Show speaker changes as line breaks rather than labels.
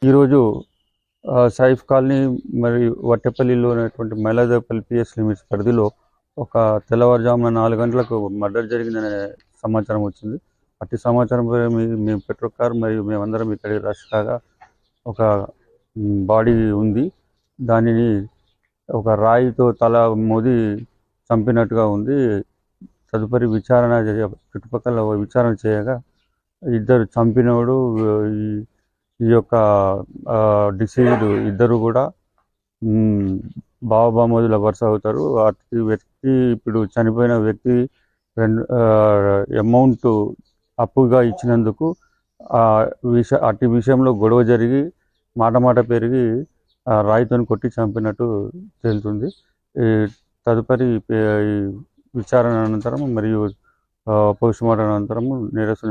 ఈరోజు సైఫ్ కాలనీ మరియు వట్టెపల్లిలో ఉన్నటువంటి మైలాదేపల్లి పిఎస్ లిమిట్స్ పరిధిలో ఒక తెల్లవారుజామున 4 గంటలకు మర్డర్ జరిగిందనే సమాచారం వచ్చింది. అట్టి సమాచారం మేము పెట్రోల్ కార్ మరియు మేమందరం ఇక్కడికి రష్ కాగా ఒక బాడీ ఉంది. దానిని ఒక రాయితో తల మోది చంపినట్టుగా ఉంది. తదుపరి చుట్టుపక్కల విచారణ చేయగా ఇద్దరు చంపినోడు ఈ యొక్క డిసీజ్డ్ ఇద్దరు కూడా బావబామోదుల వరుస అవుతారు. ఇప్పుడు చనిపోయిన వ్యక్తి అమౌంట్ అప్పుగా ఇచ్చినందుకు అట్టి విషయంలో గొడవ జరిగి మాట పెరిగి రాయితో కొట్టి చంపినట్టు తేలుతుంది. తదుపరి విచారణ అనంతరం మరియు పోస్ట్ మార్టం అనంతరం నేరస్తుని